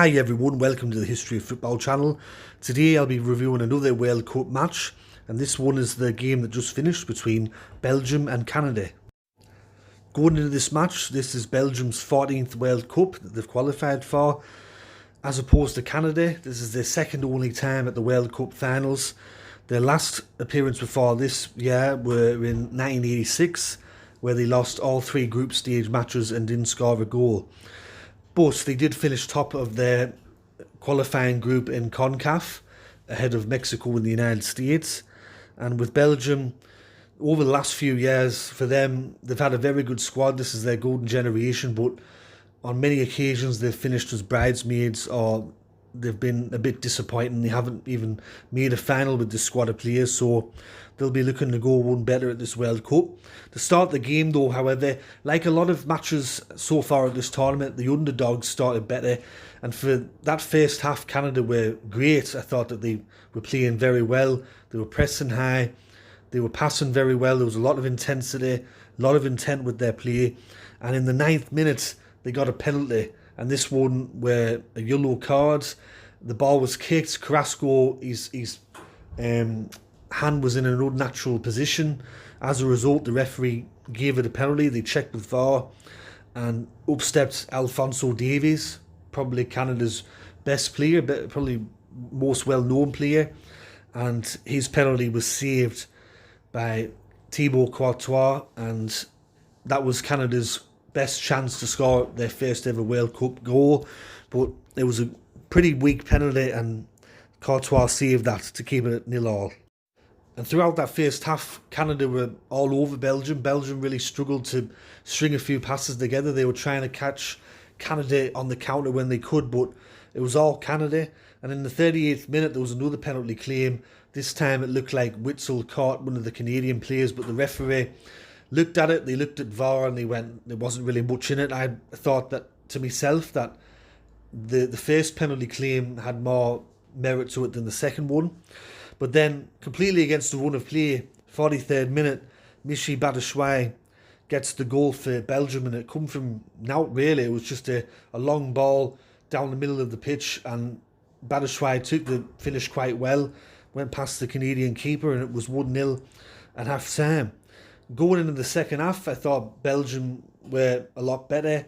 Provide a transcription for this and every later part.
Hi everyone, welcome to the History of Football channel. Today I'll be reviewing another World Cup match, and this one is the game that just finished between Belgium and Canada. Going into this match, this is Belgium's 14th World Cup that they've qualified for. As opposed to Canada, this is their second only time at the World Cup finals. Their last appearance before this year were in 1986, where they lost all three group stage matches and didn't score a goal. But they did finish top of their qualifying group in CONCACAF, ahead of Mexico and the United States. And with Belgium, over the last few years, for them, they've had a very good squad. This is their golden generation, but on many occasions they've finished as bridesmaids, or they've been a bit disappointing. They haven't even made a final with this squad of players, so they'll be looking to go one better at this World Cup. To start the game though, however, like a lot of matches so far at this tournament, the underdogs started better, and for that first half Canada were great. I thought that they were playing very well, they were pressing high, they were passing very well, there was a lot of intensity, a lot of intent with their play, and in the 9th minute they got a penalty, and this one were a yellow card. The ball was kicked, Carrasco, his hand was in an unnatural position. As a result, the referee gave it a penalty. They checked with VAR, and up stepped Alphonso Davies, probably Canada's best player, but probably most well-known player, and his penalty was saved by Thibaut Courtois, and that was Canada's best chance to score their first ever World Cup goal. But it was a pretty weak penalty, and Courtois saved that to keep it at 0-0. And throughout that first half, Canada were all over Belgium. Belgium really struggled to string a few passes together. They were trying to catch Canada on the counter when they could, but it was all Canada. And in the 38th minute, there was another penalty claim. This time it looked like Witzel caught one of the Canadian players, but the referee looked at it, they looked at VAR, and they went, there wasn't really much in it. I thought that to myself that the first penalty claim had more merit to it than the second one. But then, completely against the run of play, 43rd minute, Michy Batshuayi gets the goal for Belgium, and it come from out really. It was just a long ball down the middle of the pitch, and Batshuayi took the finish quite well, went past the Canadian keeper, and it was 1-0 at half time. Going into the second half, I thought Belgium were a lot better.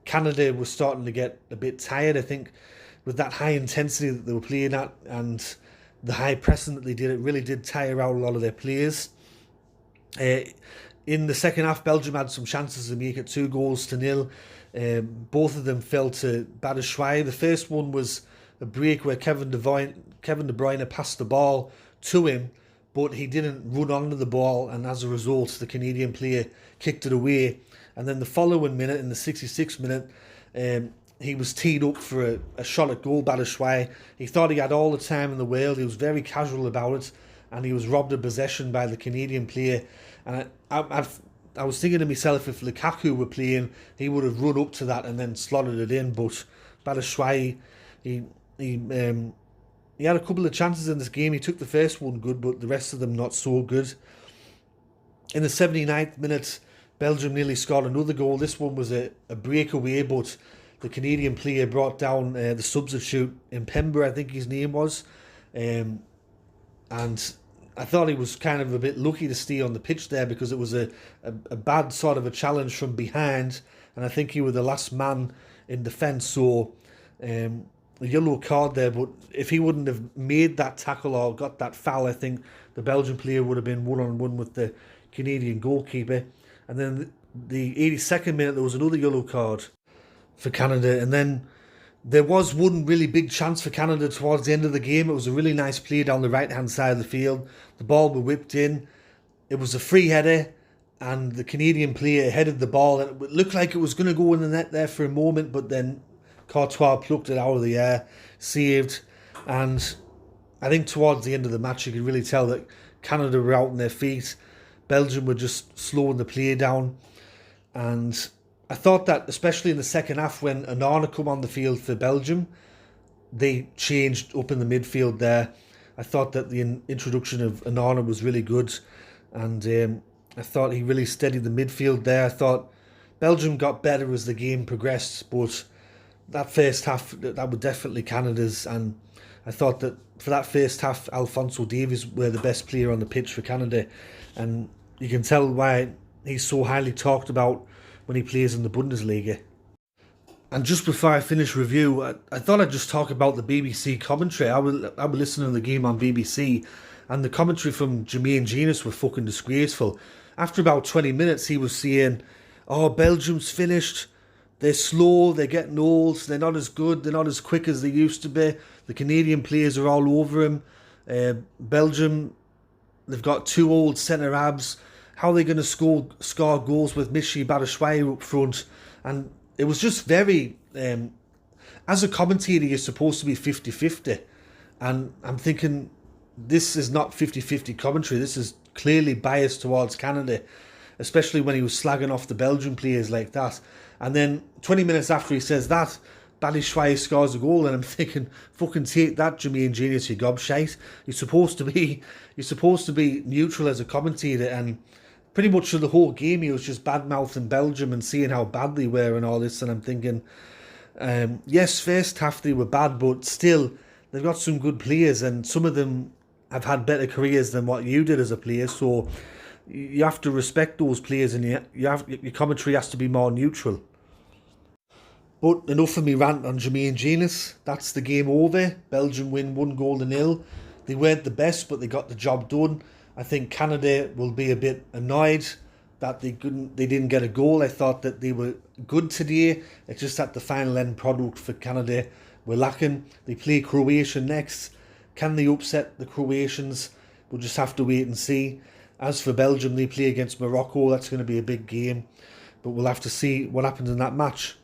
Canada was starting to get a bit tired, I think, with that high intensity that they were playing at, and the high pressing that they did. It really did tire out a lot of their players. In the second half, Belgium had some chances to make it 2-0. Both of them fell to Batshuayi. The first one was a break where Kevin De Bruyne passed the ball to him, but he didn't run onto the ball, and as a result, the Canadian player kicked it away. And then the following minute, in the 66th minute, he was teed up for a shot at goal, Batshuayi. He thought he had all the time in the world. He was very casual about it, and he was robbed of possession by the Canadian player. And I was thinking to myself, if Lukaku were playing, he would have run up to that and then slotted it in. But Batshuayi, he had a couple of chances in this game. He took the first one good, but the rest of them not so good. In the 79th minute, Belgium nearly scored another goal. This one was a breakaway, but the Canadian player brought down the substitute, Impemba, I think his name was. And I thought he was kind of a bit lucky to stay on the pitch there, because it was a bad sort of a challenge from behind, and I think he was the last man in defence, so a yellow card there. But if he wouldn't have made that tackle or got that foul, I think the Belgian player would have been one-on-one with the Canadian goalkeeper. And then the 82nd minute, there was another yellow card for Canada, and then there was one really big chance for Canada towards the end of the game. It was a really nice play down the right-hand side of the field. The ball was whipped in. It was a free header, and the Canadian player headed the ball, and it looked like it was going to go in the net there for a moment, but then Courtois plucked it out of the air, saved. And I think towards the end of the match, you could really tell that Canada were out on their feet. Belgium were just slowing the play down. And I thought that, especially in the second half, when Onana come on the field for Belgium, they changed up in the midfield there. I thought that the introduction of Onana was really good, and I thought he really steadied the midfield there. I thought Belgium got better as the game progressed, but that first half, that was definitely Canada's, and I thought that for that first half, Alphonso Davies were the best player on the pitch for Canada, and you can tell why he's so highly talked about when he plays in the Bundesliga. And just before I finish review, I thought I'd just talk about the BBC commentary. I was listening to the game on BBC, and the commentary from Jermaine Genius were fucking disgraceful. After about 20 minutes, he was saying, "Oh, Belgium's finished. They're slow, they're getting old, they're not as good, they're not as quick as they used to be. The Canadian players are all over him. Belgium, they've got two old centre-halves. How are they going to score goals with Michy Batshuayi up front?" And it was just very... as a commentator, you're supposed to be 50-50. And I'm thinking, this is not 50-50 commentary. This is clearly biased towards Canada, especially when he was slagging off the Belgian players like that. And then 20 minutes after he says that, Batshuayi scores a goal, and I'm thinking, fucking take that, Jermaine Genius, you gobshite. You're supposed to be neutral as a commentator, and pretty much for the whole game he was just bad-mouthing Belgium and seeing how bad they were and all this, and I'm thinking, yes, first half they were bad, but still, they've got some good players, and some of them have had better careers than what you did as a player, so you have to respect those players, and your commentary has to be more neutral. But enough of me rant on Jermaine Genius. That's the game over. Belgium win 1-0. They weren't the best, but they got the job done. I think Canada will be a bit annoyed that they didn't get a goal. I thought that they were good today. It's just that the final end product for Canada were lacking. They play Croatia next. Can they upset the Croatians? We'll just have to wait and see. As for Belgium, they play against Morocco. That's going to be a big game, but we'll have to see what happens in that match.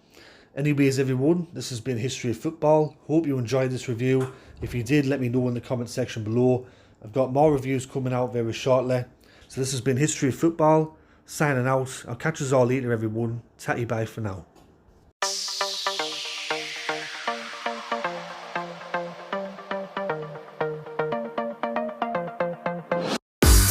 Anyways, everyone, this has been History of Football. Hope you enjoyed this review. If you did, let me know in the comment section below. I've got more reviews coming out very shortly. So this has been History of Football. Signing out. I'll catch us all later, everyone. Tatty bye for now.